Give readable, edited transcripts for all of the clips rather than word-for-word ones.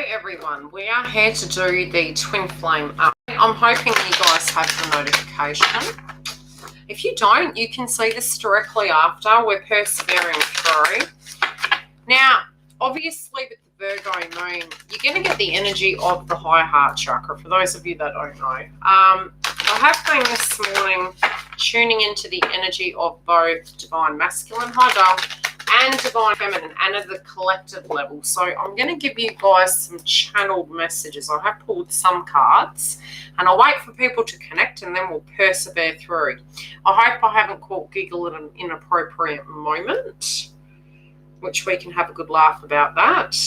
everyone, we are here to do the twin flame up. I'm hoping you guys have the notification. If you don't, you can see this directly after. We're persevering through. Now, obviously with the Virgo moon, you're going to get the energy of the high heart chakra, for those of you that don't know. I have been this morning tuning into the energy of both divine masculine, and divine feminine, and at the collective level. So I'm going to give you guys some channeled messages. I have pulled some cards and I'll wait for people to connect and then we'll persevere through. I hope I haven't caught Giggle at an inappropriate moment, which we can have a good laugh about that.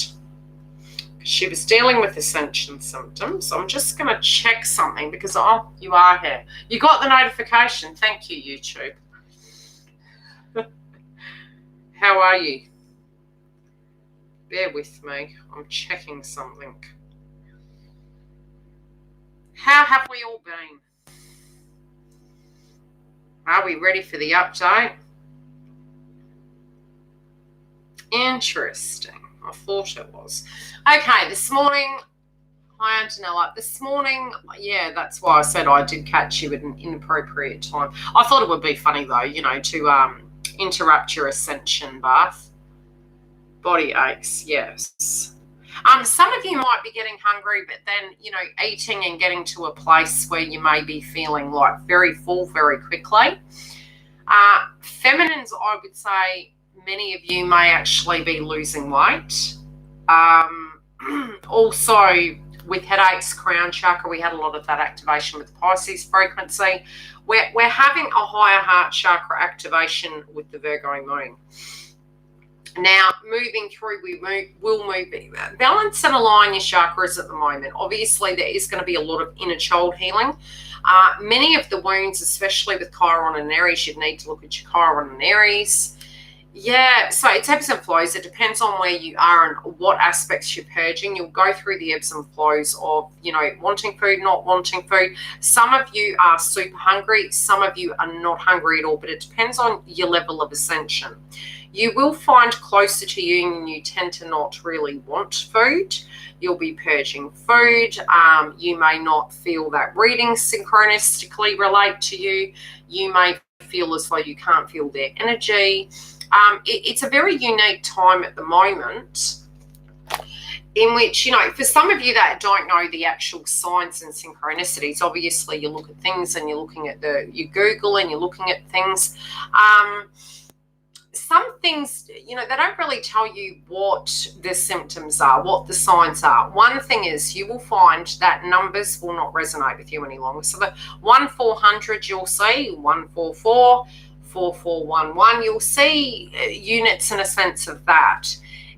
She was dealing with ascension symptoms. I'm just going to check something because, oh, you are here. You got the notification. Thank you, YouTube. How are you? Bear with me. I'm checking something. How have we all been? Are we ready for the update? Interesting. I thought it was. Okay, this morning, hi Antonella. This morning, yeah, that's why I said I did catch you at an inappropriate time. I thought it would be funny though, you know, to interrupt your ascension bath. Body aches, yes. Some of you might be getting hungry, but then, you know, eating and getting to a place where you may be feeling like very full very quickly. Feminines, I would say many of you may actually be losing weight. Also, with headaches, crown chakra, we had a lot of that activation with the Pisces frequency. We're having a higher heart chakra activation with the Virgo moon. Now, moving through, we'll move, balance and align your chakras at the moment. Obviously, there is going to be a lot of inner child healing. Many of the wounds, especially with Chiron and Aries, you'd need to look at your Chiron and Aries. Yeah, so it's ebbs and flows. It depends on where you are and what aspects you're purging. You'll go through the ebbs and flows of, you know, wanting food, not wanting food. Some of you are super hungry. Some of you are not hungry at all, but it depends on your level of ascension. You will find closer to you and you tend to not really want food. You'll be purging food. You may not feel that readings synchronistically relate to you. You may feel as though you can't feel their energy. It's a very unique time at the moment in which, you know, for some of you that don't know the actual signs and synchronicities, obviously you look at things and you're looking at you Google and you're looking at things. Some things, you know, they don't really tell you what the symptoms are, what the signs are. One thing is you will find that numbers will not resonate with you any longer. So the 1-400 you'll see, 144, 4411, you'll see units in a sense of that.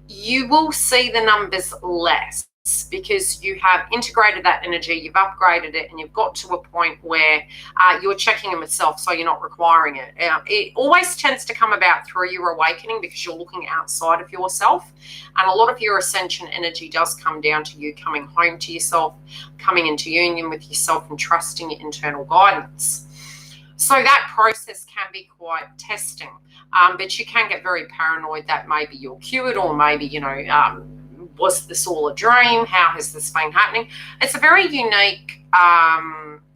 You will see the numbers less because you have integrated that energy, you've upgraded it, and you've got to a point where you're checking them yourself, so you're not requiring it. It always tends to come about through your awakening because you're looking outside of yourself, and a lot of your ascension energy does come down to you coming home to yourself, coming into union with yourself and trusting your internal guidance. So that process can be quite testing, but you can get very paranoid that maybe you're cured or maybe, you know, was this all a dream? How has this been happening? It's a very unique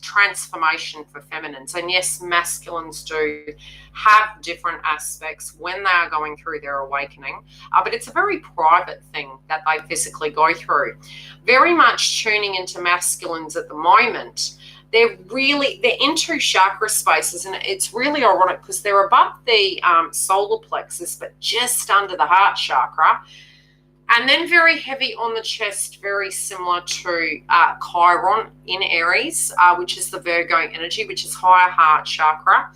transformation for feminines. And yes, masculines do have different aspects when they are going through their awakening, but it's a very private thing that they physically go through. Very much tuning into masculines at the moment. They're in two chakra spaces, and it's really ironic because they're above the solar plexus, but just under the heart chakra, and then very heavy on the chest, very similar to Chiron in Aries, which is the Virgo energy, which is higher heart chakra.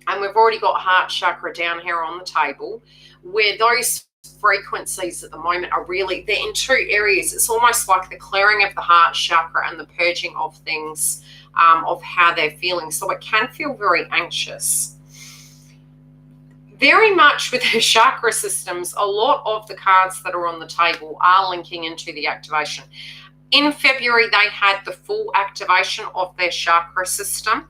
And we've already got heart chakra down here on the table, where those frequencies at the moment are really, they're in two areas. It's almost like the clearing of the heart chakra and the purging of things, of how they're feeling. So it can feel very anxious. Very much with the chakra systems, a lot of the cards that are on the table are linking into the activation. In February, they had the full activation of their chakra system.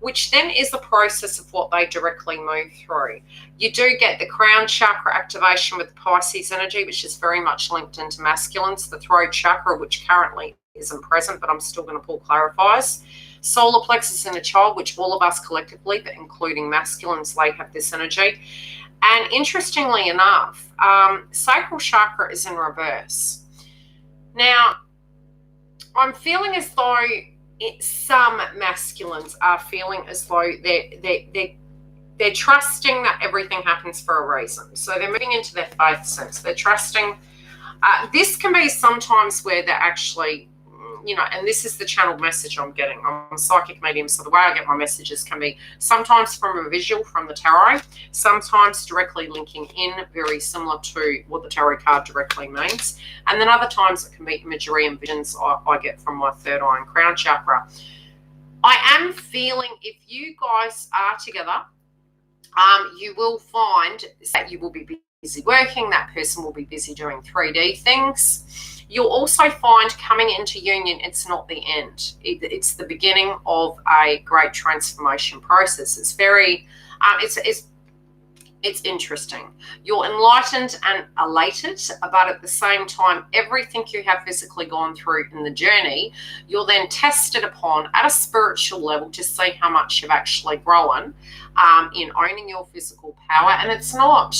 which then is the process of what they directly move through. You do get the crown chakra activation with the Pisces energy, which is very much linked into masculines, the throat chakra, which currently isn't present, but I'm still going to pull clarifiers. Solar plexus in a child, which all of us collectively, but including masculines, they have this energy. And interestingly enough, sacral chakra is in reverse. Now, I'm feeling as though some masculines are feeling as though they're trusting that everything happens for a reason. So they're moving into their faith sense. They're trusting. This can be sometimes where they're actually, and this is the channeled message I'm getting. I'm a psychic medium, so the way I get my messages can be sometimes from a visual from the tarot, sometimes directly linking in, very similar to what the tarot card directly means. And then other times it can be imagery and visions I get from my third eye and crown chakra. I am feeling if you guys are together, you will find that you will be busy working, that person will be busy doing 3D things. You'll also find coming into union, it's not the end. It's the beginning of a great transformation process. It's very, it's interesting. You're enlightened and elated, but at the same time, everything you have physically gone through in the journey, you're then tested upon at a spiritual level to see how much you've actually grown in owning your physical power. And it's not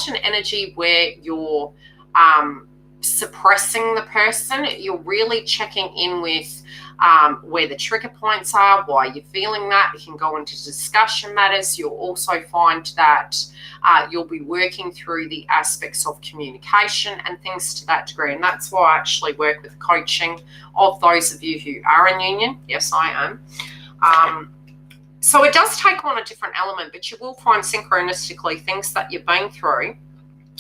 an energy where you're suppressing the person. You're really checking in with where the trigger points are, why you're feeling that. You can go into discussion matters. You'll also find that you'll be working through the aspects of communication and things to that degree. And that's why I actually work with coaching of those of you who are in union. Yes, I am. So it does take on a different element, but you will find synchronistically things that you've been through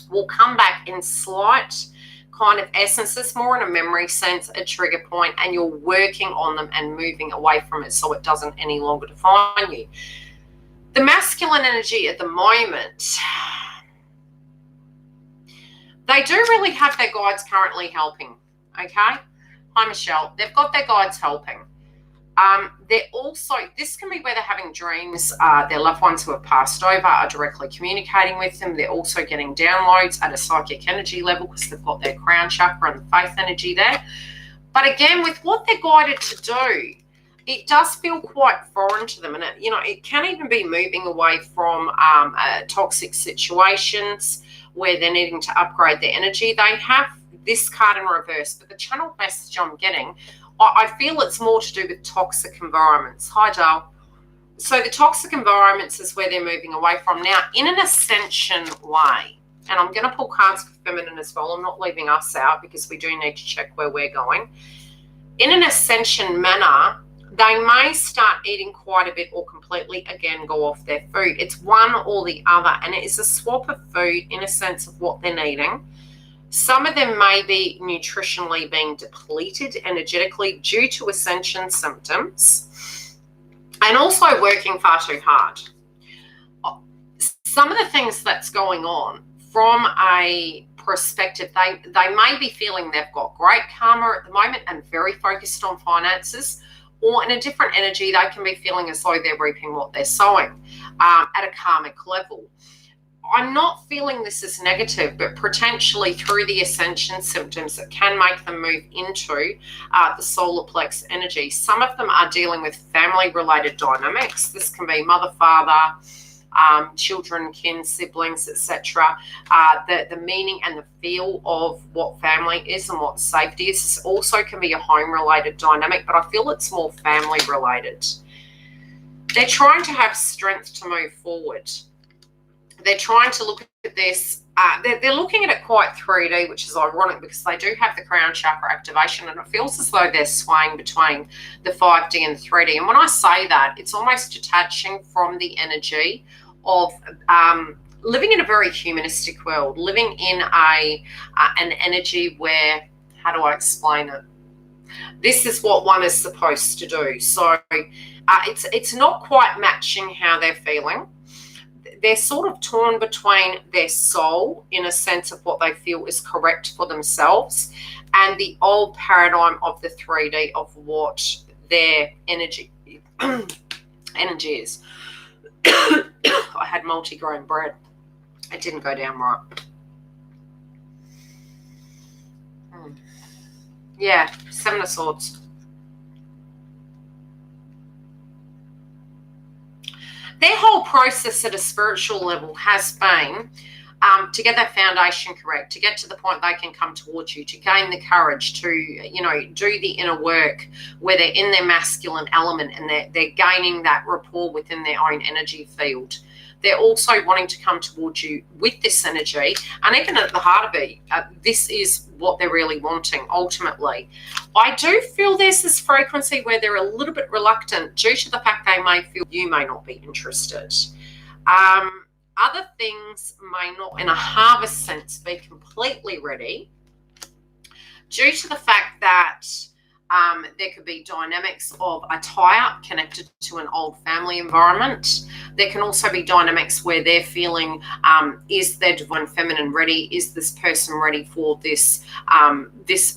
will come back in slight kind of essences, more in a memory sense, a trigger point, and you're working on them and moving away from it so it doesn't any longer define you. The masculine energy at the moment, they do really have their guides currently helping, okay? Hi, Michelle. They've got their guides helping. They're also, this can be where they're having dreams. Their loved ones who have passed over are directly communicating with them. They're also getting downloads at a psychic energy level because they've got their crown chakra and the faith energy there. But again, with what they're guided to do, it does feel quite foreign to them. And, it can even be moving away from toxic situations where they're needing to upgrade their energy. They have this card in reverse, but the channel message I'm getting, I feel it's more to do with toxic environments. Hi, Dale. So the toxic environments is where they're moving away from. Now, in an ascension way, and I'm going to pull cards for feminine as well. I'm not leaving us out because we do need to check where we're going. In an ascension manner, they may start eating quite a bit or completely, again, go off their food. It's one or the other, and it is a swap of food in a sense of what they're needing. Some of them may be nutritionally being depleted energetically due to ascension symptoms and also working far too hard. Some of the things that's going on from a perspective, they may be feeling they've got great karma at the moment and very focused on finances, or in a different energy, they can be feeling as though they're reaping what they're sowing at a karmic level. I'm not feeling this as negative, but potentially through the ascension symptoms that can make them move into the solar plex energy. Some of them are dealing with family-related dynamics. This can be mother, father, children, kin, siblings, etc. The meaning and the feel of what family is and what safety is. This also can be a home-related dynamic, but I feel it's more family-related. They're trying to have strength to move forward. They're trying to look at this. They're looking at it quite 3D, which is ironic because they do have the crown chakra activation, and it feels as though they're swaying between the 5D and the 3D. And when I say that, it's almost detaching from the energy of living in a very humanistic world, living in an energy where, how do I explain it? This is what one is supposed to do. So it's not quite matching how they're feeling. They're sort of torn between their soul in a sense of what they feel is correct for themselves and the old paradigm of the 3D of what their energy energy is. I had multi-grain bread. It didn't go down right. Yeah, Seven of Swords. Their whole process at a spiritual level has been to get that foundation correct, to get to the point they can come towards you, to gain the courage to, do the inner work where they're in their masculine element and they're gaining that rapport within their own energy field. They're also wanting to come towards you with this energy, and even at the heart of it, this is what they're really wanting ultimately. I do feel there's this frequency where they're a little bit reluctant due to the fact they may feel you may not be interested. Other things may not, in a harvest sense, be completely ready due to the fact that there could be dynamics of a tie-up connected to an old family environment. There can also be dynamics where they're feeling, is their divine feminine ready? Is this person ready for this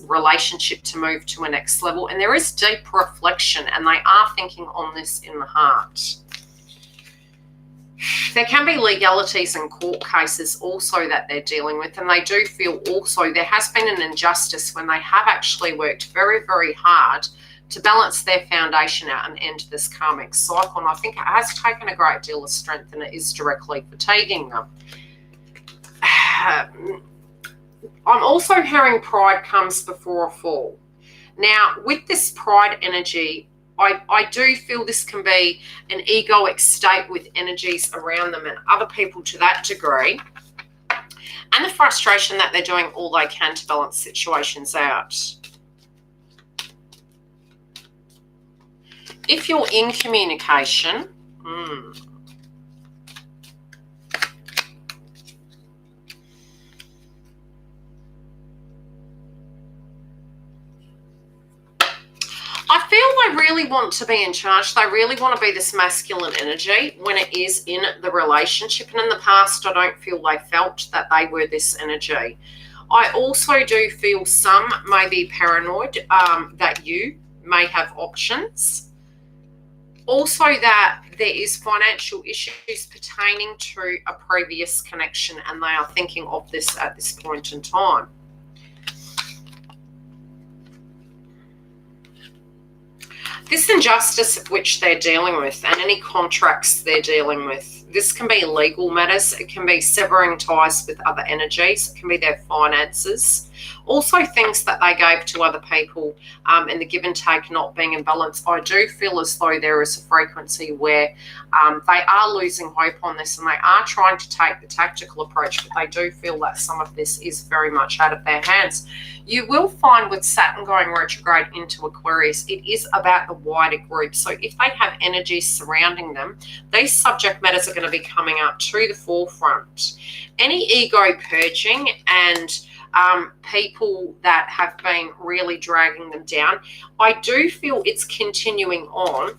relationship to move to a next level? And there is deep reflection, and they are thinking on this in the heart. There can be legalities and court cases also that they're dealing with, and they do feel also there has been an injustice when they have actually worked very, very hard to balance their foundation out and end this karmic cycle. And I think it has taken a great deal of strength, and it is directly fatiguing them. I'm also hearing pride comes before a fall. Now, with this pride energy, I do feel this can be an egoic state with energies around them and other people to that degree, and the frustration that they're doing all they can to balance situations out. If you're in communication, I feel they really want to be in charge. They really want to be this masculine energy when it is in the relationship. And in the past, I don't feel they felt that they were this energy. I also do feel some may be paranoid that you may have options. Also that there is financial issues pertaining to a previous connection, and they are thinking of this at this point in time. This injustice of which they're dealing with, and any contracts they're dealing with, this can be legal matters, it can be severing ties with other energies, it can be their finances, also things that they gave to other people, and the give and take not being in balance. I do feel as though there is a frequency where they are losing hope on this, and they are trying to take the tactical approach, but they do feel that some of this is very much out of their hands. You will find with Saturn going retrograde into Aquarius, it is about the wider group. So if they have energies surrounding them, these subject matters are going to be coming up to the forefront. Any ego purging and people that have been really dragging them down, I do feel it's continuing on.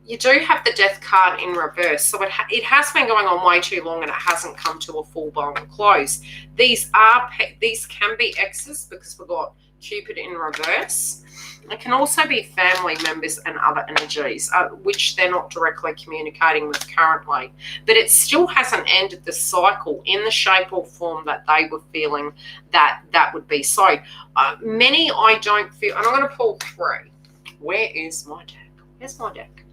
You do have the Death card in reverse, so it has been going on way too long, and it hasn't come to a full-blown close. These can be exes because we've got Cupid in reverse. It can also be family members and other energies, which they're not directly communicating with currently. But it still hasn't ended the cycle in the shape or form that they were feeling that would be. So many I don't feel, and I'm going to pull three. Where is my deck? Where's my deck?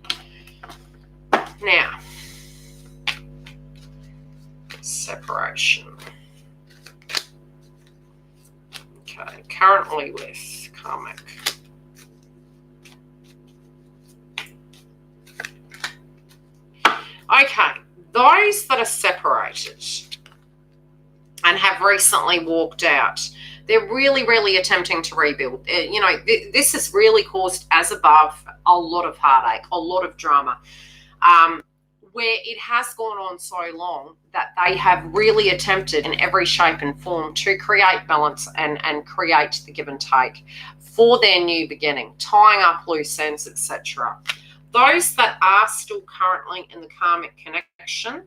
Now, separation. Okay, currently with karmic. Okay, those that are separated and have recently walked out, they're really, really attempting to rebuild. This has really caused, as above, a lot of heartache, a lot of drama. Where it has gone on so long that they have really attempted in every shape and form to create balance and create the give and take for their new beginning, tying up loose ends, etc. Those that are still currently in the karmic connection,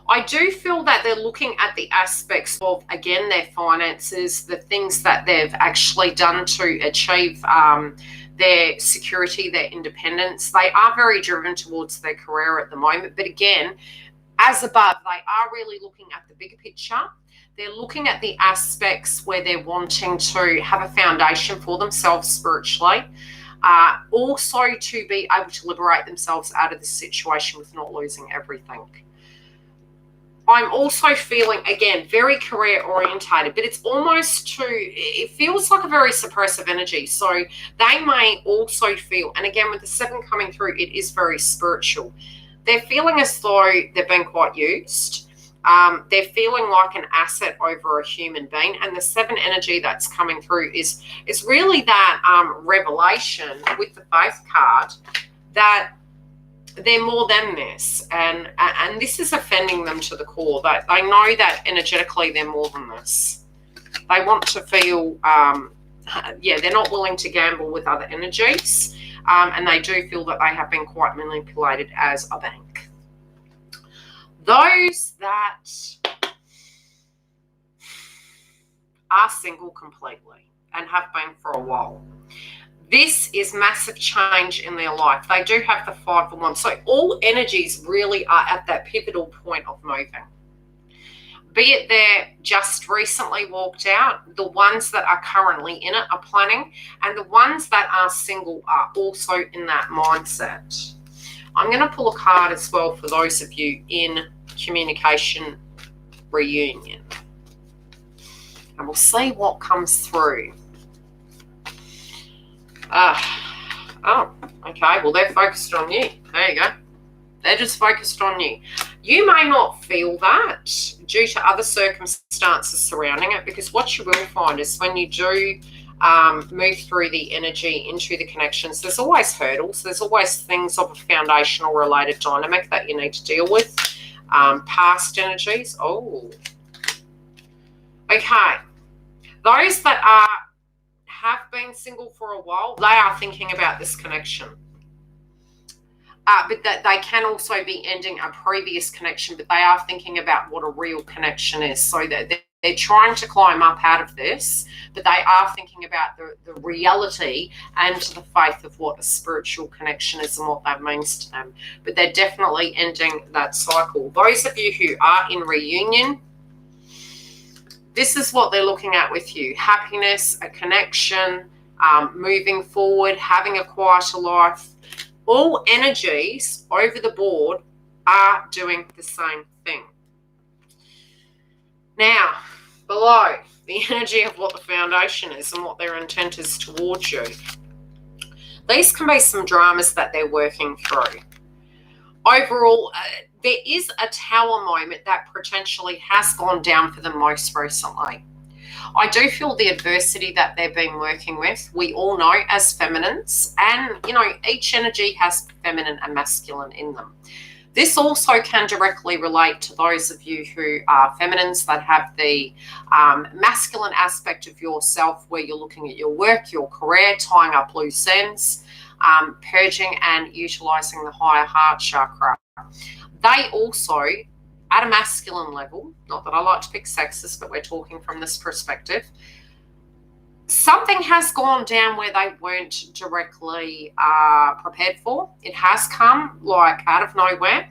I do feel that they're looking at the aspects of, again, their finances, the things that they've actually done to achieve their security, their independence. They are very driven towards their career at the moment. But again, as above, they are really looking at the bigger picture. They're looking at the aspects where they're wanting to have a foundation for themselves spiritually. Also to be able to liberate themselves out of the situation with not losing everything. I'm also feeling, again, very career orientated, but it's almost it feels like a very suppressive energy. So they may also feel, and again, with the 7 coming through, it is very spiritual. They're feeling as though they've been quite used. They're feeling like an asset over a human being. And the 7 energy that's coming through is really that revelation with the Faith card that they're more than this, and this is offending them to the core. They know that energetically they're more than this. They want to feel, they're not willing to gamble with other energies, and they do feel that they have been quite manipulated as a bank. Those that are single completely and have been for a while, this is massive change in their life. They do have the 5 of Wands. So all energies really are at that pivotal point of moving. Be it they're just recently walked out, the ones that are currently in it are planning, and the ones that are single are also in that mindset. I'm going to pull a card as well for those of you in communication reunion. And we'll see what comes through. Okay, well, they're focused on you. There you go. They're just focused on you. You may not feel that due to other circumstances surrounding it, because what you will find is when you do move through the energy into the connections, there's always hurdles. There's always things of a foundational related dynamic that you need to deal with. Past energies. Oh. Okay. Those that have been single for a while, they are thinking about this connection. But that they can also be ending a previous connection, but they are thinking about what a real connection is. So that they're trying to climb up out of this, but they are thinking about the reality and the faith of what a spiritual connection is and what that means to them. But they're definitely ending that cycle. Those of you who are in reunion, this is what they're looking at with you. Happiness, a connection, moving forward, having a quieter life. All energies over the board are doing the same thing. Now, below, the energy of what the foundation is and what their intent is towards you. These can be some dramas that they're working through. Overall, there is a tower moment that potentially has gone down for them most recently. I do feel the adversity that they've been working with, we all know as feminines, and each energy has feminine and masculine in them. This also can directly relate to those of you who are feminines that have the masculine aspect of yourself, where you're looking at your work, your career, tying up loose ends, purging and utilizing the higher heart chakra. They also, at a masculine level, not that I like to pick sexist, but we're talking from this perspective, something has gone down where they weren't directly prepared for. It has come like out of nowhere.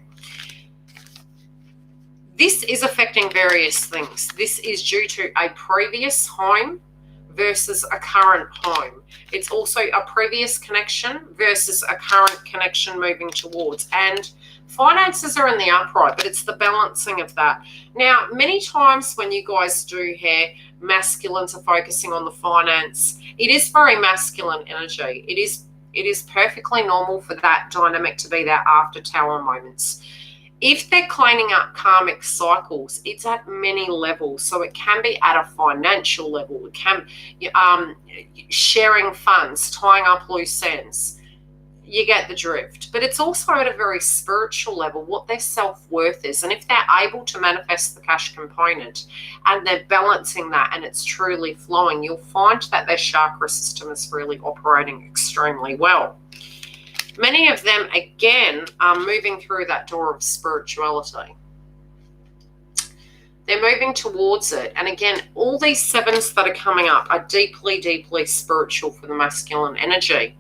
This is affecting various things. This is due to a previous home versus a current home. It's also a previous connection versus a current connection moving towards. And finances are in the upright, but it's the balancing of that. Now, many times when you guys do hair, masculines are focusing on the finance. It is very masculine energy. It is perfectly normal for that dynamic to be there after tower moments. If they're cleaning up karmic cycles, it's at many levels. So it can be at a financial level. It can sharing funds, tying up loose ends. You get the drift. But it's also at a very spiritual level, what their self-worth is. And if they're able to manifest the cash component and they're balancing that and it's truly flowing, you'll find that their chakra system is really operating extremely well. Many of them, again, are moving through that door of spirituality. They're moving towards it. And again, all these sevens that are coming up are deeply, deeply spiritual for the masculine energy.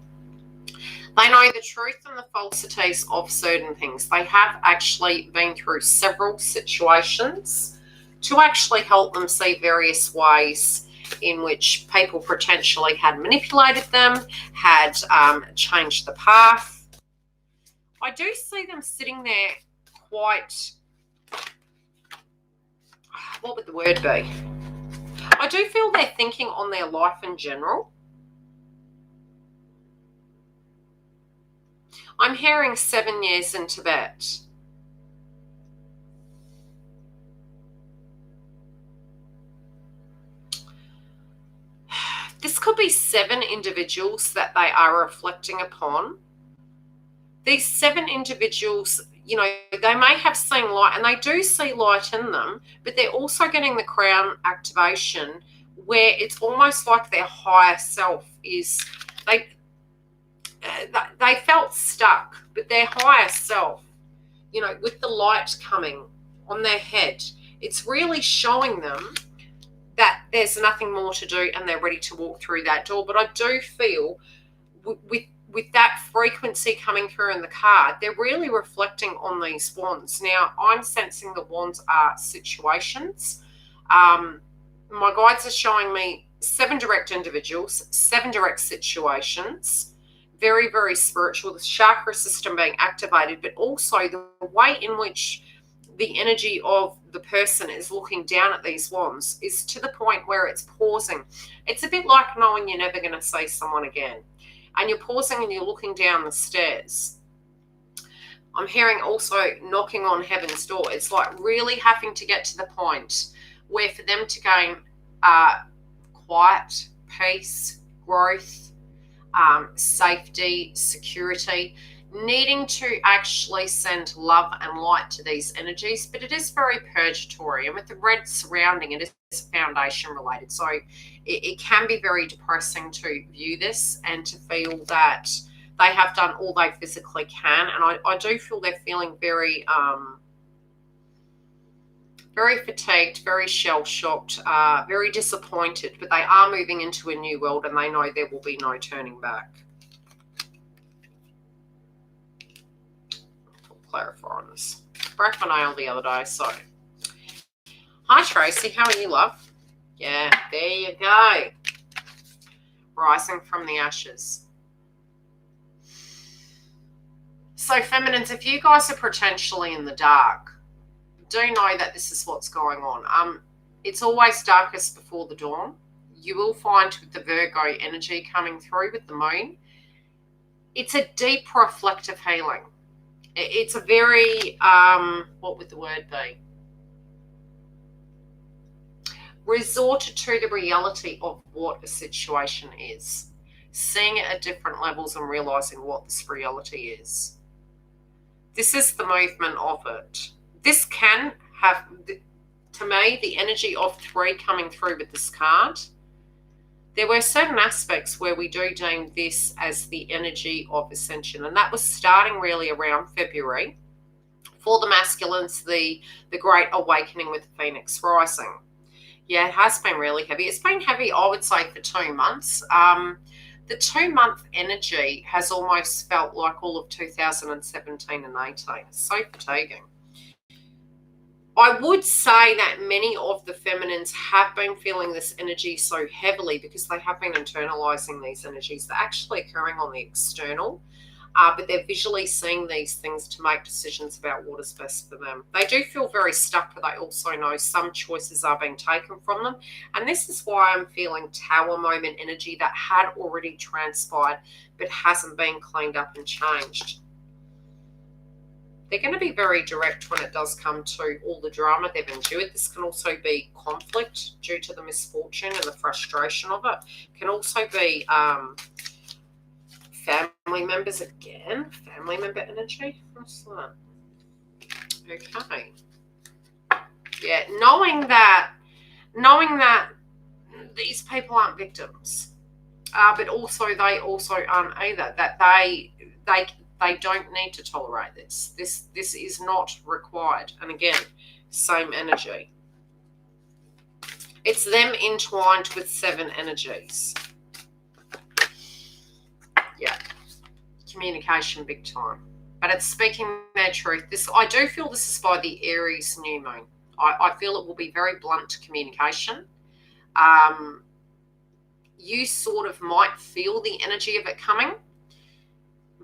They know the truth and the falsities of certain things. They have actually been through several situations to actually help them see various ways in which people potentially had manipulated them, had changed the path. I do see them sitting there quite, what would the word be? I do feel they're thinking on their life in general. I'm hearing 7 years in Tibet. This could be 7 individuals that they are reflecting upon. These 7 individuals, you know, they may have seen light, and they do see light in them, but they're also getting the crown activation where it's almost like their higher self is, they felt stuck, but their higher self, you know, with the light coming on their head, it's really showing them that there's nothing more to do and they're ready to walk through that door. But I do feel with that frequency coming through in the card, they're really reflecting on these wands. Now, I'm sensing the wands are situations. My guides are showing me 7 direct individuals, 7 direct situations, very, very spiritual, the chakra system being activated, but also the way in which the energy of the person is looking down at these wands is to the point where it's pausing. It's a bit like knowing you're never going to see someone again, and you're pausing and you're looking down the stairs. I'm hearing also knocking on heaven's door. It's like really having to get to the point where for them to gain quiet, peace, growth, safety, security, needing to actually send love and light to these energies. But it is very purgatory, and with the red surrounding it is foundation related, so it can be very depressing to view this and to feel that they have done all they physically can. And I do feel they're feeling very very fatigued, very shell-shocked, very disappointed, but they are moving into a new world and they know there will be no turning back. I'll clarify on this. Broke my nail the other day, so. Hi, Tracy. How are you, love? Yeah, there you go. Rising from the ashes. So, feminines, if you guys are potentially in the dark, do know that this is what's going on. It's always darkest before the dawn. You will find with the Virgo energy coming through with the moon, it's a deep reflective healing. It's a very, what would the word be? Resorted to the reality of what a situation is. Seeing it at different levels and realizing what this reality is. This is the movement of it. This can have, to me, the energy of 3 coming through with this card. There were certain aspects where we do deem this as the energy of ascension, and that was starting really around February. For the masculines, the Great Awakening with the Phoenix Rising. Yeah, it has been really heavy. It's been heavy, I would say, for 2 months. The 2-month energy has almost felt like all of 2017 and 18. It's so fatiguing. I would say that many of the feminines have been feeling this energy so heavily because they have been internalizing these energies. They're actually occurring on the external, but they're visually seeing these things to make decisions about what is best for them. They do feel very stuck, but they also know some choices are being taken from them. And this is why I'm feeling Tower moment energy that had already transpired but hasn't been cleaned up and changed. They're going to be very direct when it does come to all the drama they've endured. This can also be conflict due to the misfortune and the frustration of it. It can also be family members again. Family member energy. What's that? Okay. Yeah, knowing that these people aren't victims, but also they also aren't either. That they don't need to tolerate this. This is not required. And again, same energy. It's them entwined with 7 energies. Yeah. Communication big time. But it's speaking their truth. I do feel this is by the Aries new moon. I feel it will be very blunt communication. You sort of might feel the energy of it coming,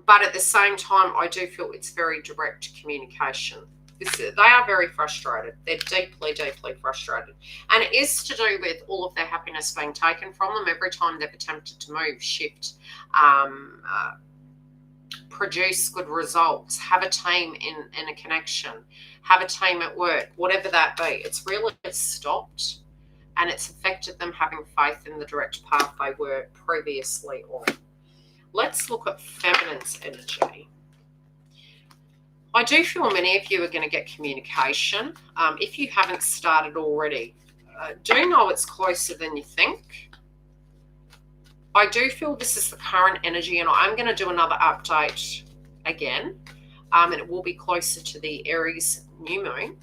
but at the same time, I do feel it's very direct communication. They are very frustrated. They're deeply, deeply frustrated. And it is to do with all of their happiness being taken from them every time they've attempted to move, shift, produce good results, have a team in a connection, have a team at work, whatever that be. It's really stopped, and it's affected them having faith in the direct path they were previously on. Let's look at feminine's energy. I do feel many of you are going to get communication. If you haven't started already, do know it's closer than you think. I do feel this is the current energy, and I'm going to do another update again, and it will be closer to the Aries new moon.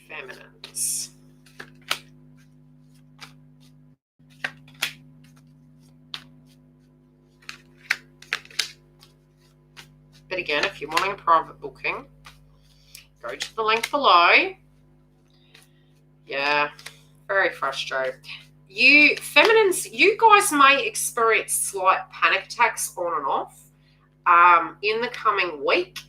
Feminines. But again, if you're wanting a private booking, go to the link below. Yeah, very frustrated. You feminines, you guys may experience slight panic attacks on and off in the coming week.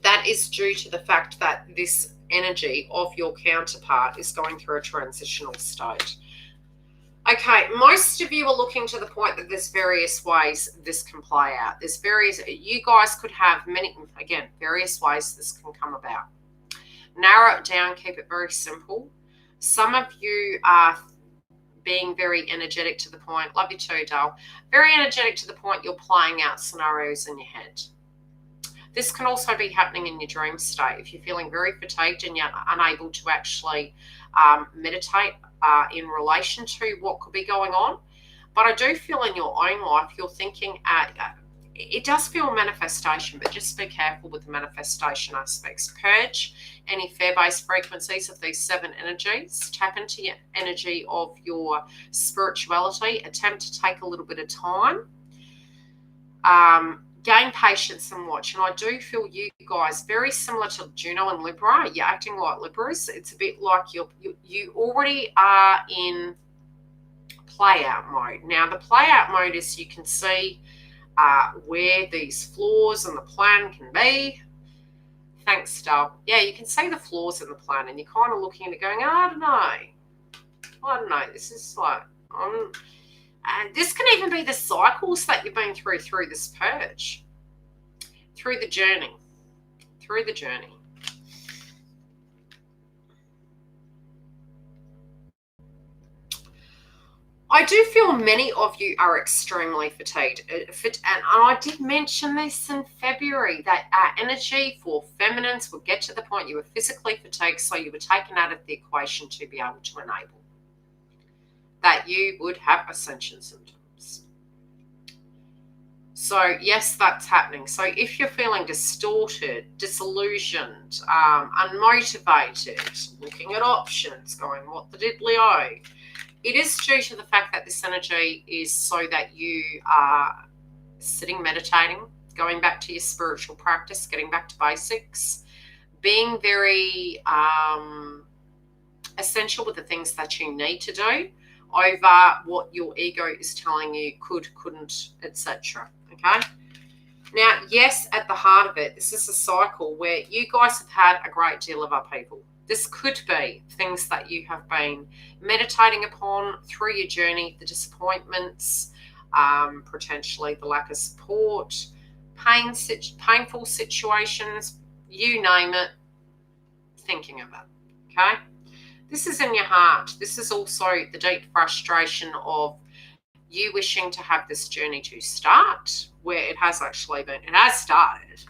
That is due to the fact that this energy of your counterpart is going through a transitional state. Okay, most of you are looking to the point that there's various ways this can play out. You guys could have various ways this can come about. Narrow it down, keep it very simple. Some of you are being very energetic to the point, love you too, Dale, very energetic to the point you're playing out scenarios in your head. This can also be happening in your dream state. If you're feeling very fatigued and you're unable to actually meditate in relation to what could be going on. But I do feel in your own life, you're thinking it does feel manifestation, but just be careful with the manifestation aspects. Purge any fear-based frequencies of these 7 energies. Tap into your energy of your spirituality. Attempt to take a little bit of time. Gain patience and watch. And I do feel you guys, very similar to Juno and Libra, you're acting like Libras. It's a bit like you already are in play-out mode. Now, the play-out mode is you can see where these flaws in the plan can be. Thanks, Star. Yeah, you can see the flaws in the plan, and you're kind of looking at it going, I don't know. This is like, this can even be the cycles that you've been through this purge, through the journey. I do feel many of you are extremely fatigued. And I did mention this in February, that energy for feminines would get to the point you were physically fatigued, so you were taken out of the equation to be able to enable. That you would have ascension symptoms. So yes, that's happening. So if you're feeling distorted, disillusioned, unmotivated, looking at options, going, what the diddly-o, it is due to the fact that this energy is so that you are sitting, meditating, going back to your spiritual practice, getting back to basics, being very essential with the things that you need to do over what your ego is telling you could, couldn't, etc. Okay? Now, yes, at the heart of it, this is a cycle where you guys have had a great deal of upheaval. This could be things that you have been meditating upon through your journey, the disappointments, potentially the lack of support, painful situations, you name it, thinking of it, okay? This is in your heart. This is also the deep frustration of you wishing to have this journey to start, where it has actually been, it has started.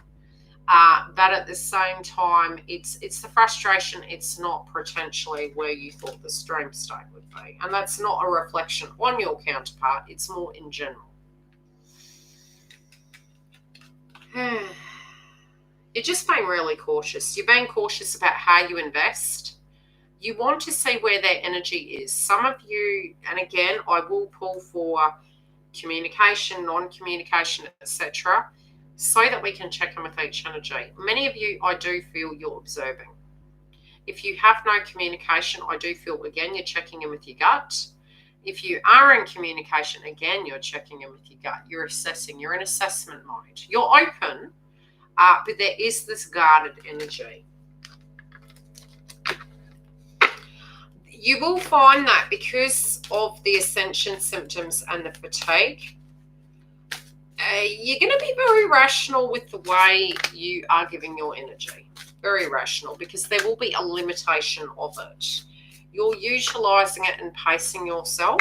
But at the same time, it's the frustration. It's not potentially where you thought the dream state would be. And that's not a reflection on your counterpart. It's more in general. It You're just being really cautious. You're being cautious about how you invest. You want to see where their energy is. Some of you, and again, I will pull for communication, non-communication, etc., so that we can check in with each energy. Many of you, I do feel you're observing. If you have no communication, I do feel, again, you're checking in with your gut. If you are in communication, again, you're checking in with your gut. You're assessing. You're in assessment mode. You're open, but there is this guarded energy. You will find that because of the ascension symptoms and the fatigue, you're going to be very rational with the way you are giving your energy. Very rational, because there will be a limitation of it. You're utilizing it and pacing yourself.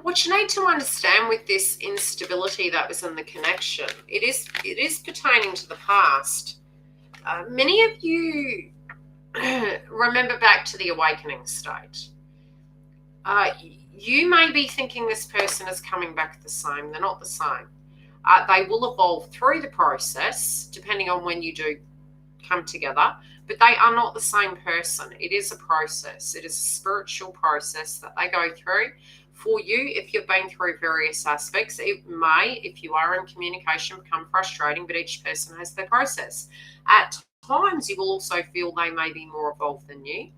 What you need to understand with this instability that was in the connection, it is pertaining to the past. Many of you remember back to the awakening state. You may be thinking this person is coming back the same. They're not the same. They will evolve through the process, depending on when you do come together, but they are not the same person. It is a process. It is a spiritual process that they go through. For you, if you've been through various aspects, it may, if you are in communication, become frustrating, but each person has their process. At times, you will also feel they may be more evolved than you.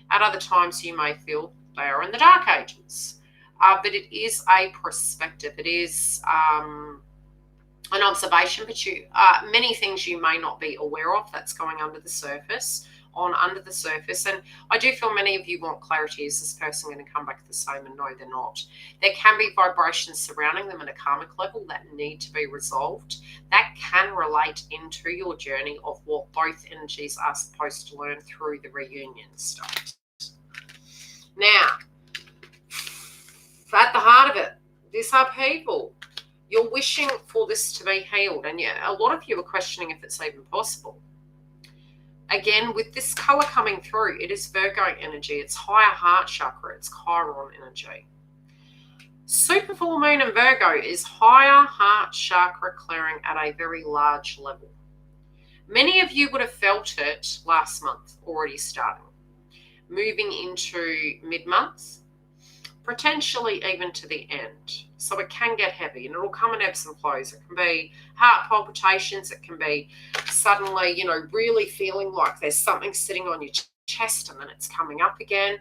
At other times, you may feel they are in the dark ages. But it is a perspective. It is an observation, but many things you may not be aware of that's going under the surface. And I do feel many of you want clarity. Is this person going to come back the same? And no, they're not. There can be vibrations surrounding them at a karmic level that need to be resolved. That can relate into your journey of what both energies are supposed to learn through the reunion state. Now, at the heart of it, this upheaval, you're wishing for this to be healed. And yeah, a lot of you are questioning if it's even possible. Again, with this color coming through, it is Virgo energy. It's higher heart chakra. It's Chiron energy. Super full moon in Virgo is higher heart chakra clearing at a very large level. Many of you would have felt it last month already starting. Moving into mid-month, potentially even to the end. So it can get heavy and it'll come in ebbs and flows. It can be heart palpitations. It can be suddenly, really feeling like there's something sitting on your chest and then it's coming up again.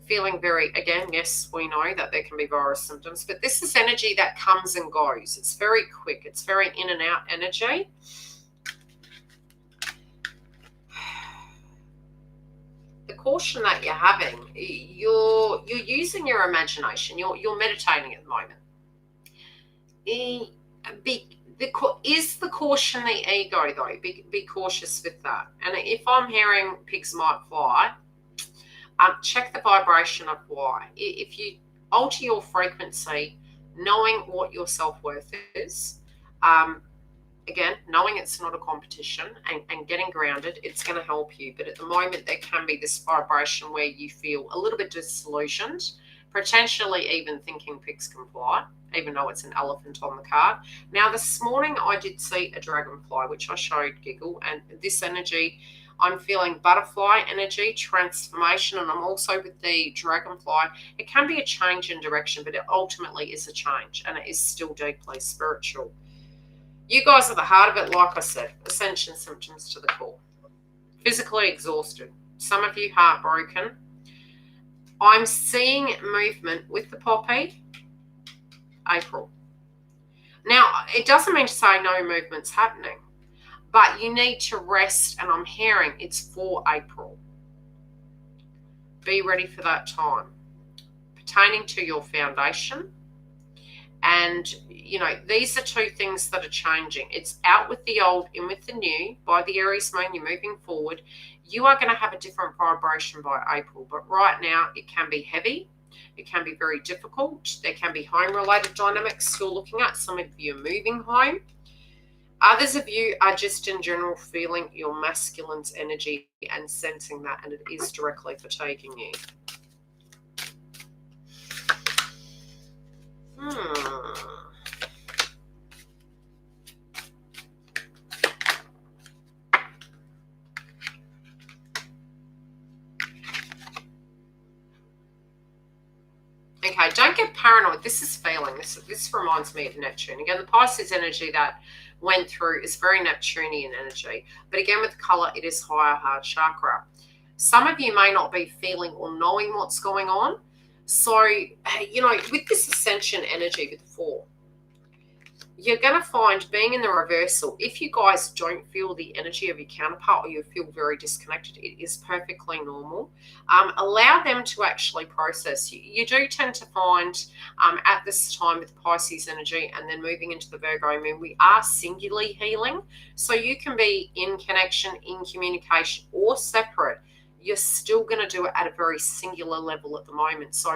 Feeling very, again, yes, we know that there can be virus symptoms, but this is energy that comes and goes. It's very quick. It's very in and out energy. The caution that you're having, you're using your imagination. You're meditating at the moment. Is the caution the ego, though? Be cautious with that. And if I'm hearing pigs might fly, check the vibration of why. If you alter your frequency, knowing what your self-worth is, again, knowing it's not a competition and getting grounded, it's going to help you. But at the moment, there can be this vibration where you feel a little bit disillusioned, potentially even thinking pigs can fly, even though it's an elephant on the card. Now, this morning, I did see a dragonfly, which I showed Giggle, and this energy, I'm feeling butterfly energy, transformation, and I'm also with the dragonfly. It can be a change in direction, but it ultimately is a change, and it is still deeply spiritual. You guys are the heart of it, like I said. Ascension symptoms to the core. Physically exhausted. Some of you heartbroken. I'm seeing movement with the poppy. April. Now, it doesn't mean to say no movement's happening, but you need to rest, and I'm hearing it's for April. Be ready for that time. Pertaining to your foundation. And, these are two things that are changing. It's out with the old, in with the new. By the Aries moon, you're moving forward. You are going to have a different vibration by April. But right now, it can be heavy. It can be very difficult. There can be home-related dynamics you're looking at. Some of you are moving home. Others of you are just in general feeling your masculine's energy and sensing that, and it is directly fatiguing you. Okay, don't get paranoid. This is feeling. This reminds me of Neptune. Again, the Pisces energy that went through is very Neptunian energy. But again, with the color, it is higher heart chakra. Some of you may not be feeling or knowing what's going on. So, you know, with this ascension energy with the 4, you're going to find being in the reversal, if you guys don't feel the energy of your counterpart or you feel very disconnected, it is perfectly normal. Allow them to actually process. You do tend to find at this time with Pisces energy and then moving into the Virgo moon, we are singularly healing. So you can be in connection, in communication, or separate. You're still going to do it at a very singular level at the moment. So,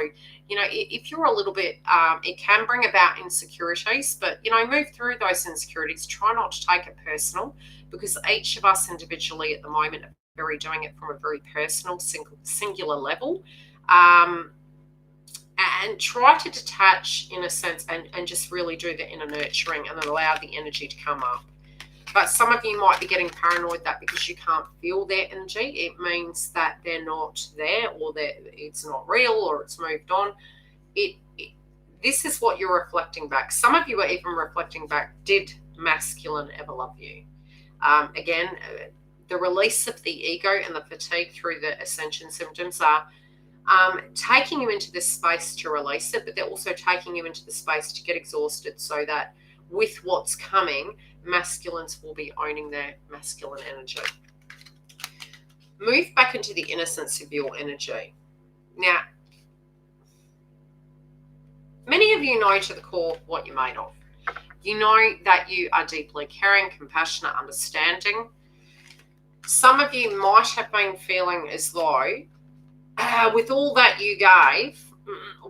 you know, if you're a little bit, it can bring about insecurities, but, you know, move through those insecurities. Try not to take it personal, because each of us individually at the moment are very doing it from a very personal, singular level. And try to detach in a sense and just really do the inner nurturing and then allow the energy to come up. But some of you might be getting paranoid that because you can't feel their energy, it means that they're not there, or that it's not real, or it's moved on. This is what you're reflecting back. Some of you are even reflecting back, did masculine ever love you? Again, the release of the ego and the fatigue through the ascension symptoms are taking you into this space to release it, but they're also taking you into the space to get exhausted, so that with what's coming, masculines will be owning their masculine energy. Move back into the innocence of your energy. Now, many of you know to the core what you're made of. You know that you are deeply caring, compassionate, understanding. Some of you might have been feeling as though, with all that you gave,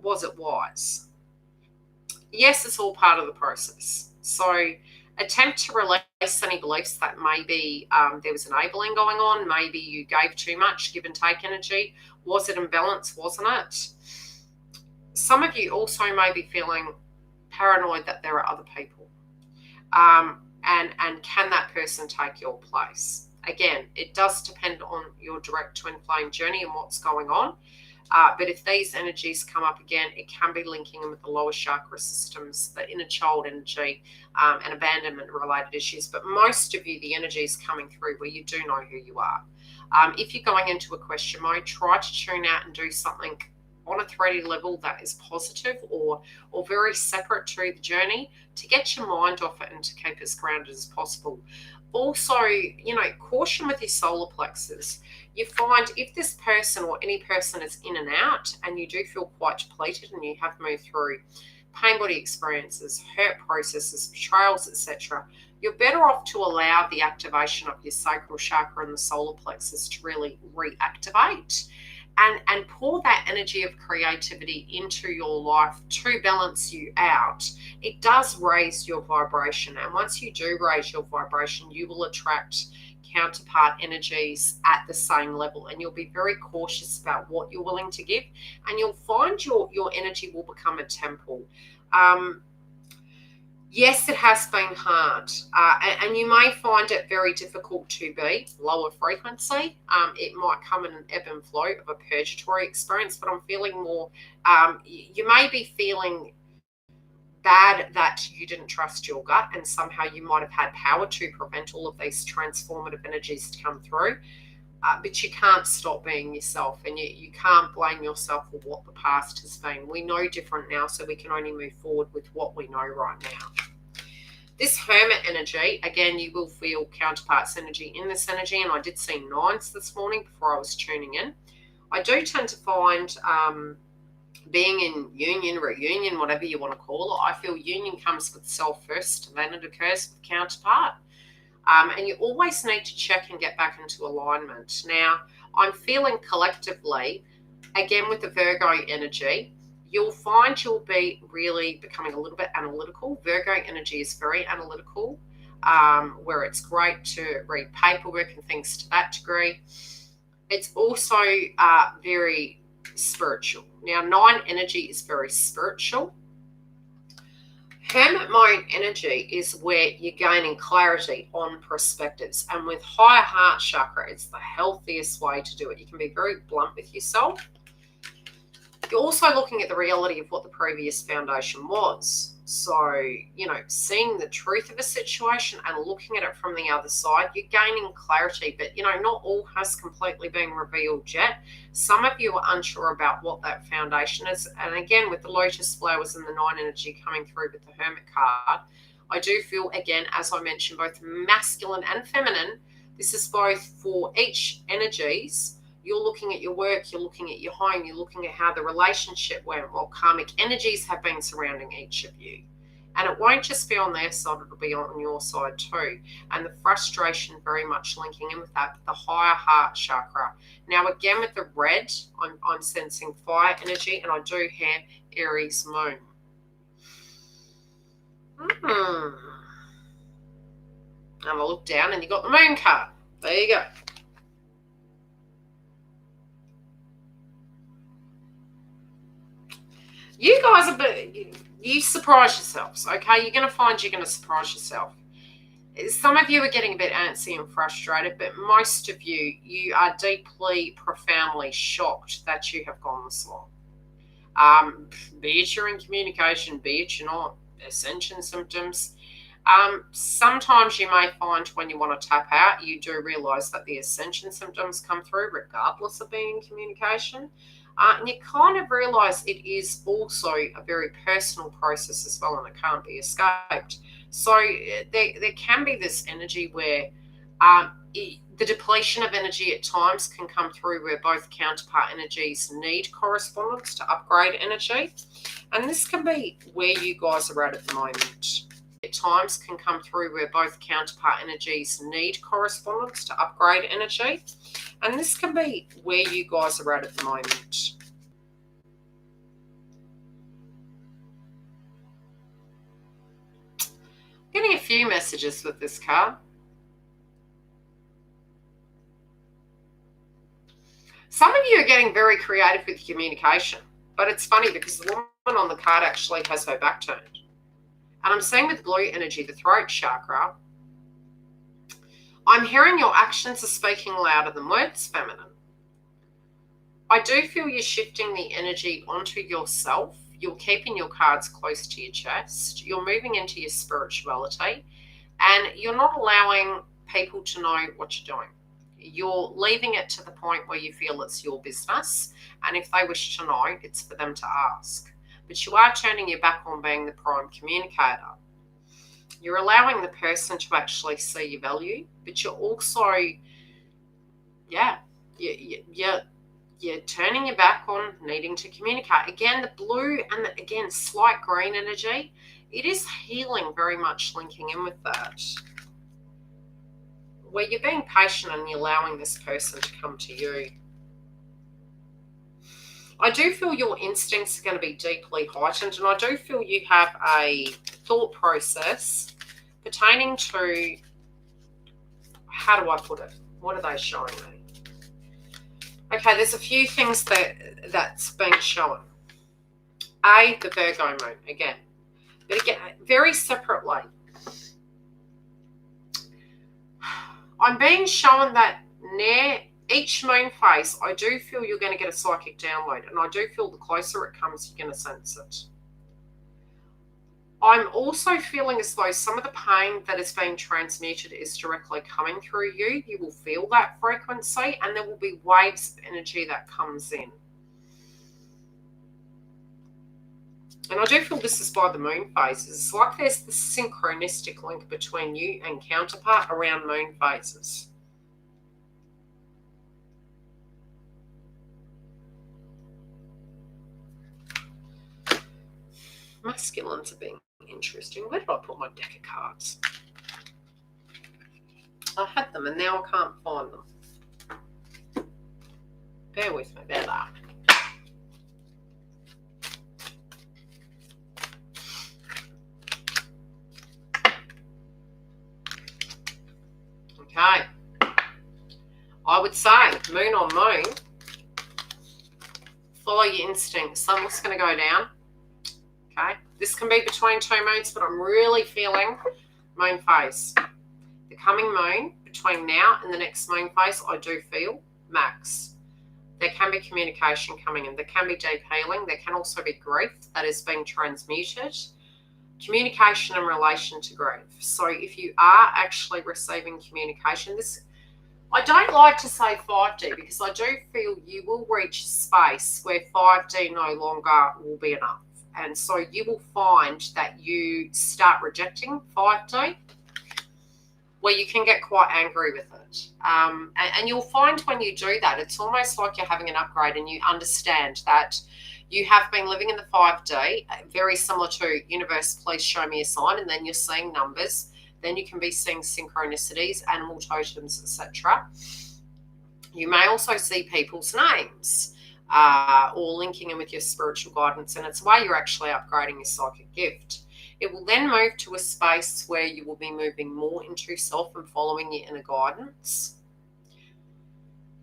was it wise? Yes, it's all part of the process. So attempt to release any beliefs that maybe there was enabling going on. Maybe you gave too much, give and take energy. Was it imbalanced? Wasn't it? Some of you also may be feeling paranoid that there are other people. And can that person take your place? Again, it does depend on your direct twin flame journey and what's going on. But if these energies come up again, it can be linking them with the lower chakra systems, the inner child energy, and abandonment related issues. But most of you, the energy is coming through where you do know who you are. If you're going into a question mode, try to tune out and do something on a 3D level that is positive or very separate to the journey, to get your mind off it and to keep as grounded as possible. Also, you know, caution with your solar plexus. You find if this person or any person is in and out and you do feel quite depleted and you have moved through pain body experiences, hurt processes, betrayals, etc., you're better off to allow the activation of your sacral chakra and the solar plexus to really reactivate and pour that energy of creativity into your life to balance you out. It does raise your vibration, and once you do raise your vibration, you will attract counterpart energies at the same level, and you'll be very cautious about what you're willing to give, and you'll find your energy will become a temple. Yes, it has been hard, and you may find it very difficult to be lower frequency. It might come in an ebb and flow of a purgatory experience, but I'm feeling more, you may be feeling bad that you didn't trust your gut, and somehow you might have had power to prevent all of these transformative energies to come through. But you can't stop being yourself, and you can't blame yourself for what the past has been. We know different now, so we can only move forward with what we know right now. This Hermit energy, again, you will feel counterparts energy in this energy, and I did see 9s this morning before I was tuning in. I do tend to find being in union, reunion, whatever you want to call it, I feel union comes with self first, then it occurs with counterpart. And you always need to check and get back into alignment. Now, I'm feeling collectively, again with the Virgo energy, you'll find you'll be really becoming a little bit analytical. Virgo energy is very analytical. where it's great to read paperwork and things to that degree. It's also very spiritual. Now, 9 energy is very spiritual. Hermit mode energy is where you're gaining clarity on perspectives. And with higher heart chakra, it's the healthiest way to do it. You can be very blunt with yourself. You're also looking at the reality of what the previous foundation was. So, you know, seeing the truth of a situation and looking at it from the other side, you're gaining clarity. But, you know, not all has completely been revealed yet. Some of you are unsure about what that foundation is. And again, with the lotus flowers and the 9 energy coming through with the hermit card, I do feel, again, as I mentioned, both masculine and feminine. This is both for each energies. You're looking at your work, you're looking at your home, you're looking at how the relationship went, while karmic energies have been surrounding each of you. And it won't just be on their side, it'll be on your side too. And the frustration very much linking in with that, the higher heart chakra. Now, again, with the red, I'm sensing fire energy, and I do have Aries moon. And I look down and you got the moon card. There you go. You guys you surprise yourselves, okay? You're going to find you're going to surprise yourself. Some of you are getting a bit antsy and frustrated, but most of you, you are deeply, profoundly shocked that you have gone this long. Be it you're in communication, be it you're not, ascension symptoms. Sometimes you may find when you want to tap out, you do realise that the ascension symptoms come through regardless of being in communication. And you kind of realise it is also a very personal process as well, and it can't be escaped. So there can be this energy where the depletion of energy at times can come through where both counterpart energies need correspondence to upgrade energy. And this can be where you guys are at the moment. At times can come through where both counterpart energies need correspondence to upgrade energy. And this can be where you guys are at the moment. Getting a few messages with this card. Some of you are getting very creative with communication, but it's funny because the woman on the card actually has her back turned. And I'm seeing with blue energy, the throat chakra, I'm hearing your actions are speaking louder than words, feminine. I do feel you're shifting the energy onto yourself. You're keeping your cards close to your chest. You're moving into your spirituality. And you're not allowing people to know what you're doing. You're leaving it to the point where you feel it's your business. And if they wish to know, it's for them to ask. But you are turning your back on being the prime communicator. You're allowing the person to actually see your value, but you're also, you're turning your back on needing to communicate. Again, the blue and again, slight green energy, it is healing very much linking in with that. Where you're being patient and you're allowing this person to come to you. I do feel your instincts are going to be deeply heightened, and I do feel you have a thought process pertaining to, how do I put it? What are they showing me? Okay, there's a few things that's being shown. A, the Virgo moon, again. But again, very separately. I'm being shown that near each moon phase, I do feel you're going to get a psychic download, and I do feel the closer it comes, you're going to sense it. I'm also feeling as though some of the pain that is being transmuted is directly coming through you. You will feel that frequency, and there will be waves of energy that comes in. And I do feel this is by the moon phases. It's like there's this synchronistic link between you and counterpart around moon phases. Masculines are being interesting. Where did I put my deck of cards? I had them and now I can't find them. Bear with me, there they are. Okay. I would say moon on moon, follow your instincts. Something's going to go down. Okay. This can be between two moons, but I'm really feeling moon phase. The coming moon, between now and the next moon phase, I do feel max. There can be communication coming in. There can be deep healing. There can also be grief that is being transmuted. Communication in relation to grief. So if you are actually receiving communication, this, I don't like to say 5D because I do feel you will reach a space where 5D no longer will be enough. And so you will find that you start rejecting 5D, where you can get quite angry with it. And you'll find when you do that, it's almost like you're having an upgrade and you understand that you have been living in the 5D, very similar to universe, please show me a sign, and then you're seeing numbers. Then you can be seeing synchronicities, animal totems, etc. You may also see people's names or linking in with your spiritual guidance, and it's why you're actually upgrading your psychic gift. It will then move to a space where you will be moving more into yourself and following your inner guidance.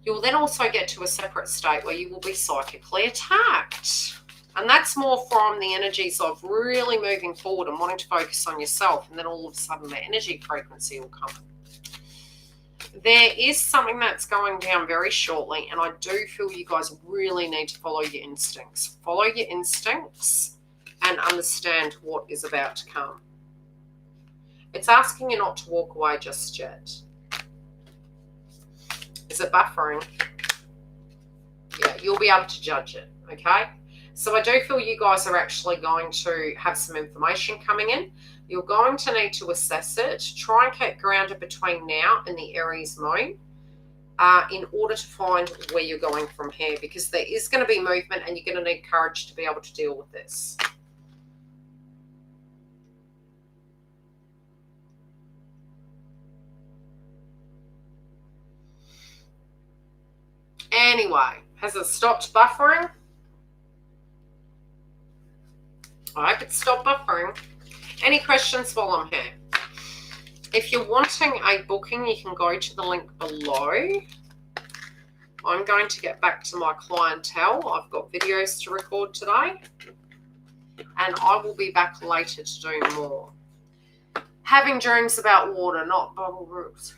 You will then also get to a separate state where you will be psychically attacked. And that's more from the energies of really moving forward and wanting to focus on yourself. And then all of a sudden the energy frequency will come. There is something that's going down very shortly. And I do feel you guys really need to follow your instincts. Follow your instincts and understand what is about to come. It's asking you not to walk away just yet. Is it buffering? Yeah, you'll be able to judge it, okay? So I do feel you guys are actually going to have some information coming in. You're going to need to assess it. Try and keep grounded between now and the Aries moon in order to find where you're going from here, because there is going to be movement and you're going to need courage to be able to deal with this. Anyway, has it stopped buffering? I hope it stopped buffering. Any questions while I'm here? If you're wanting a booking, you can go to the link below. I'm going to get back to my clientele. I've got videos to record today. And I will be back later to do more. Having dreams about water, not bubble roots.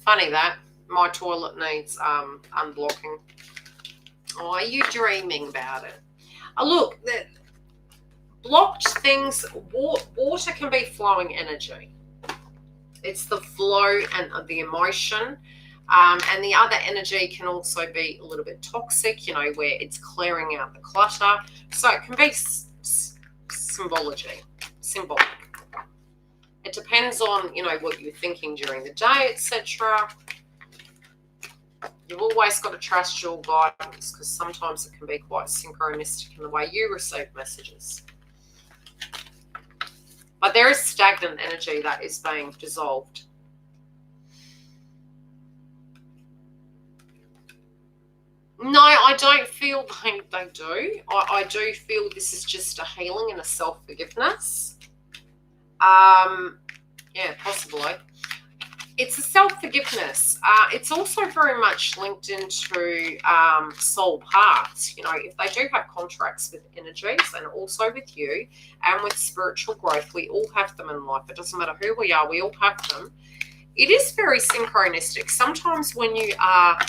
Funny that. My toilet needs unblocking. Oh, are you dreaming about it? Look, the blocked things, water can be flowing energy. It's the flow and the emotion. And the other energy can also be a little bit toxic, you know, where it's clearing out the clutter. So it can be symbolic. It depends on, you know, what you're thinking during the day, etc. You've always got to trust your guidance, because sometimes it can be quite synchronistic in the way you receive messages. But there is stagnant energy that is being dissolved. No, I don't feel they do. I do feel this is just a healing and a self-forgiveness. Yeah, possibly. It's a self-forgiveness. It's also very much linked into soul paths. You know, if they do have contracts with energies and also with you and with spiritual growth, we all have them in life. It doesn't matter who we are, we all have them. It is very synchronistic. Sometimes when you are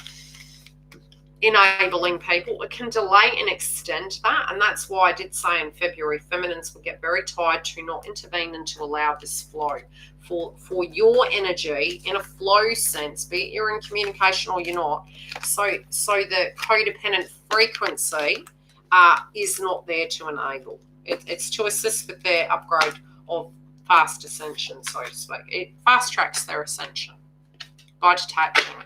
enabling people, it can delay and extend that, and that's why I did say in February feminines will get very tired to not intervene and to allow this flow for your energy in a flow sense, be it you're in communication or you're not, so the codependent frequency is not there to enable. It's to assist with their upgrade of fast ascension, so to speak. It fast tracks their ascension by detaching.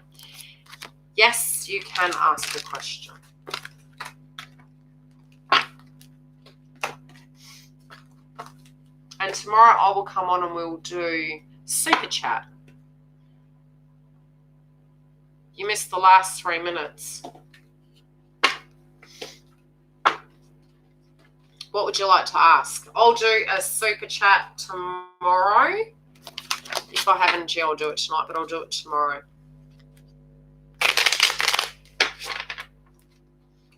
Yes, you can ask a question. And tomorrow I will come on and we'll do super chat. You missed the last 3 minutes. What would you like to ask? I'll do a super chat tomorrow. tomorrow. If I have energy, I'll do it tonight, but I'll do it tomorrow.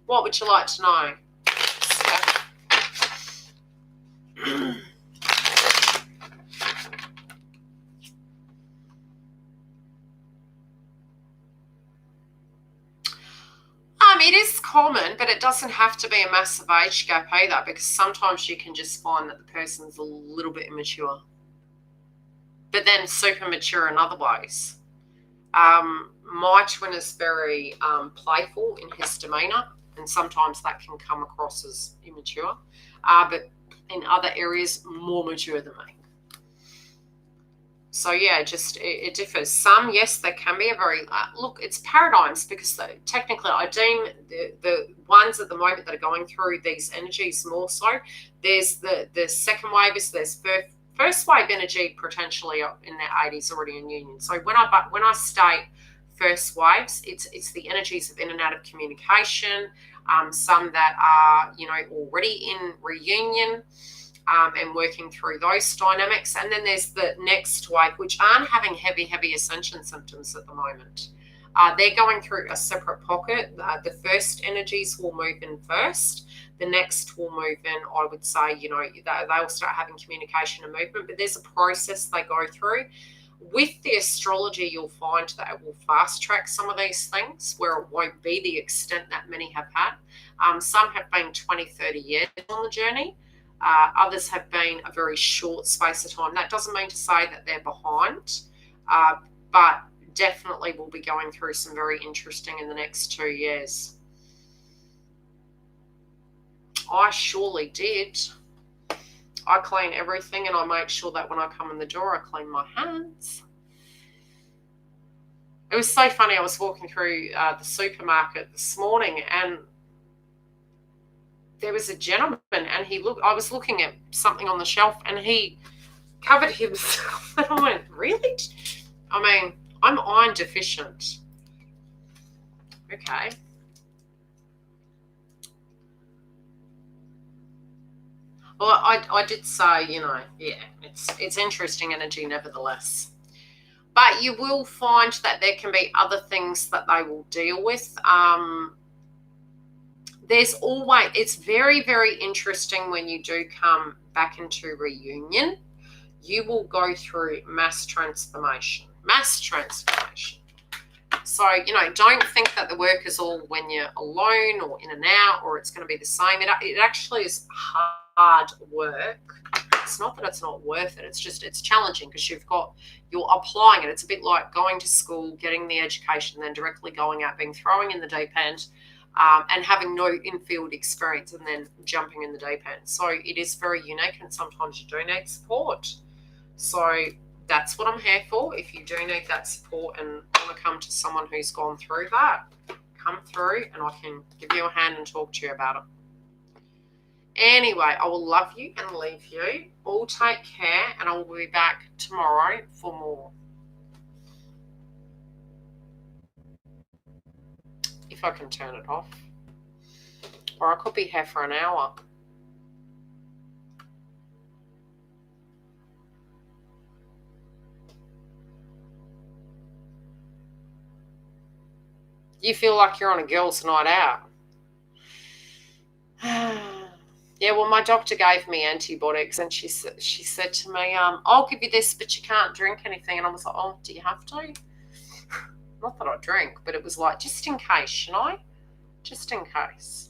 What would you like to know? It is common, but it doesn't have to be a massive age gap either, because sometimes you can just find that the person's a little bit immature, but then super mature in other ways. My twin is very playful in his demeanour, and sometimes that can come across as immature, but in other areas, more mature than me. So yeah, just it differs. Some, yes, there can be a very look. It's paradigms, because technically, I deem the ones at the moment that are going through these energies more so. There's the second wave. There's first wave energy potentially in their 80s already in union. So when I state first waves, it's the energies of in and out of communication. Some that are already in reunion. And working through those dynamics. And then there's the next wave, which aren't having heavy ascension symptoms at the moment. They're going through a separate pocket. The first energies will move in first. The next will move in, I would say, they'll start having communication and movement, but there's a process they go through. With the astrology, you'll find that it will fast track some of these things where it won't be the extent that many have had. Some have been 20, 30 years on the journey. Others have been a very short space of time. That doesn't mean to say that they're behind, but definitely will be going through some very interesting in the next 2 years. I surely did. I clean everything, and I make sure that when I come in the door, I clean my hands. It was so funny. I was walking through the supermarket this morning, and there was a gentleman, and I was looking at something on the shelf, and he covered himself. And I went, really? I mean, I'm iron deficient. Okay. Well, I did say, yeah, it's interesting energy nevertheless. But you will find that there can be other things that they will deal with. It's very, very interesting when you do come back into reunion. You will go through mass transformation. So, don't think that the work is all when you're alone or in and out, or it's going to be the same. It actually is hard work. It's not that it's not worth it. It's challenging, because you're applying it. It's a bit like going to school, getting the education, then directly going out, being thrown in the deep end, and having no in-field experience, and then jumping in the deep end. So it is very unique, and sometimes you do need support. So that's what I'm here for. If you do need that support and want to come to someone who's gone through that, come through and I can give you a hand and talk to you about it. Anyway, I will love you and leave you. All take care, and I will be back tomorrow for more. If I can turn it off. Or I could be here for an hour. You feel like you're on a girls' night out. Yeah, well, my doctor gave me antibiotics, and she said to me, I'll give you this, but you can't drink anything. And I was like, oh, do you have to? Not that I drink, but it was like, just in case, just in case.